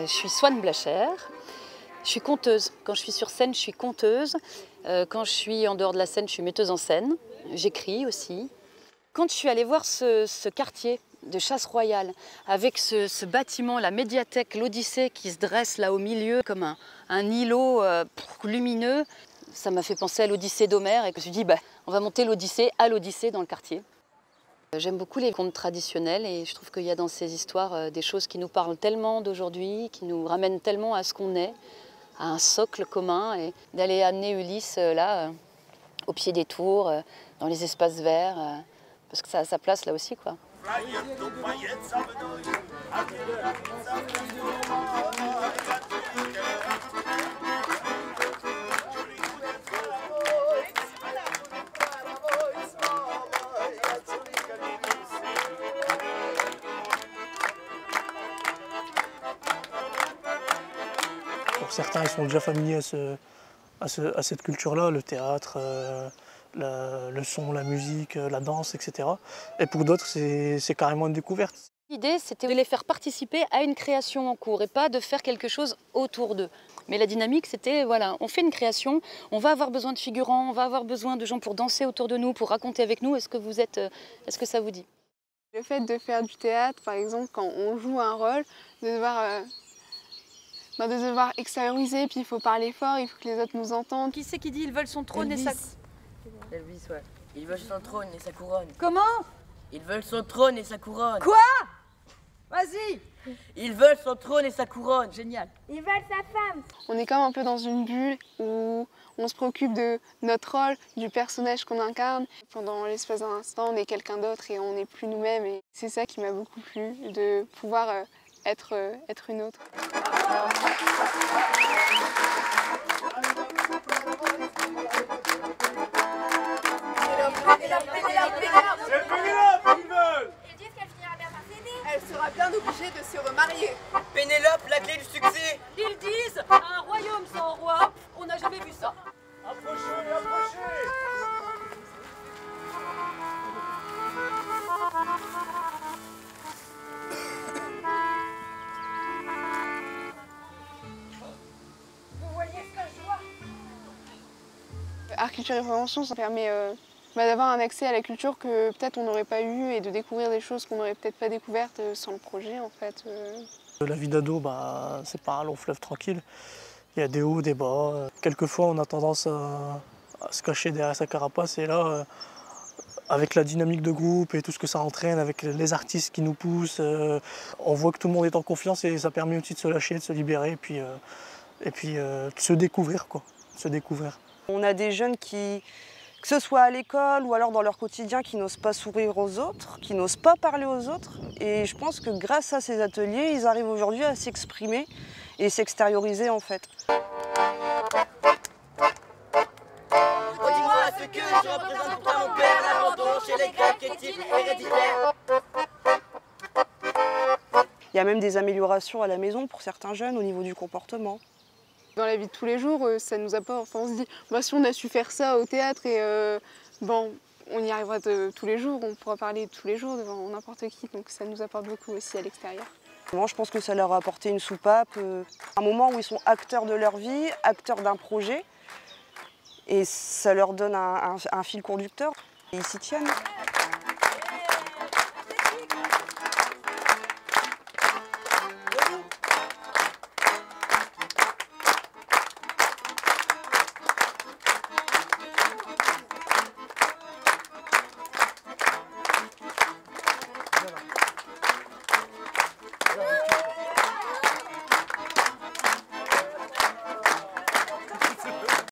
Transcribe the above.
Je suis Swann Blachère, je suis conteuse. Quand je suis sur scène, je suis conteuse. Quand je suis en dehors de la scène, je suis metteuse en scène. J'écris aussi. Quand je suis allée voir ce quartier de Chasse-Royale, avec ce bâtiment, la médiathèque, l'Odyssée qui se dresse là au milieu comme un îlot lumineux, ça m'a fait penser à l'Odyssée d'Homère et que je me suis dit, on va monter l'Odyssée à l'Odyssée dans le quartier. J'aime beaucoup les contes traditionnels et je trouve qu'il y a dans ces histoires des choses qui nous parlent tellement d'aujourd'hui, qui nous ramènent tellement à ce qu'on est, à un socle commun, et d'aller amener Ulysse là, au pied des tours, dans les espaces verts, parce que ça a sa place là aussi, quoi. Pour certains, ils sont déjà familiers à cette culture-là, le théâtre, le son, la musique, la danse, etc. Et pour d'autres, c'est carrément une découverte. L'idée, c'était de les faire participer à une création en cours et pas de faire quelque chose autour d'eux. Mais la dynamique, c'était, voilà, on fait une création, on va avoir besoin de figurants, on va avoir besoin de gens pour danser autour de nous, pour raconter avec nous. Est-ce que ça vous dit? Le fait de faire du théâtre, par exemple, quand on joue un rôle, de devoir extérioriser, puis il faut parler fort, il faut que les autres nous entendent. Qui c'est qui dit ils veulent son trône Elvis. et sa... Elvis, ouais. Ils veulent son trône et sa couronne. Comment? Ils veulent son trône et sa couronne. Quoi? Vas-y! Ils veulent son trône et sa couronne. Génial. Ils veulent sa femme. On est comme un peu dans une bulle où on se préoccupe de notre rôle, du personnage qu'on incarne. Pendant l'espace d'un instant, on est quelqu'un d'autre et on n'est plus nous-mêmes. Et c'est ça qui m'a beaucoup plu, de pouvoir être une autre. Elle sera bien obligée de se remarier. Pénélope, la clé du succès. Ils disent un royaume sans roi, on n'a jamais vu ça. Approchez, approchez. Vous voyez ce que je vois? Art, culture et prévention, ça permet d'avoir un accès à la culture que peut-être on n'aurait pas eu et de découvrir des choses qu'on n'aurait peut-être pas découvertes sans le projet, en fait. La vie d'ado, c'est pas un long fleuve tranquille. Il y a des hauts, des bas. Quelquefois, on a tendance à se cacher derrière sa carapace. Et là, avec la dynamique de groupe et tout ce que ça entraîne, avec les artistes qui nous poussent, on voit que tout le monde est en confiance et ça permet aussi de se lâcher, de se libérer et puis de se découvrir, quoi. Se découvrir. On a des jeunes qui, que ce soit à l'école ou alors dans leur quotidien, qui n'osent pas sourire aux autres, qui n'osent pas parler aux autres. Et je pense que grâce à ces ateliers, ils arrivent aujourd'hui à s'exprimer et s'extérioriser en fait. Dis-moi ce que je représente pour toi, mon père, l'abandon chez les Grecs est-il héréditaire? Il y a même des améliorations à la maison pour certains jeunes au niveau du comportement. Dans la vie de tous les jours, ça nous apporte. Enfin, on se dit, si on a su faire ça au théâtre, et on y arrivera tous les jours, on pourra parler tous les jours devant n'importe qui, donc ça nous apporte beaucoup aussi à l'extérieur. Moi, je pense que ça leur a apporté une soupape, un moment où ils sont acteurs de leur vie, acteurs d'un projet, et ça leur donne un fil conducteur, et ils s'y tiennent.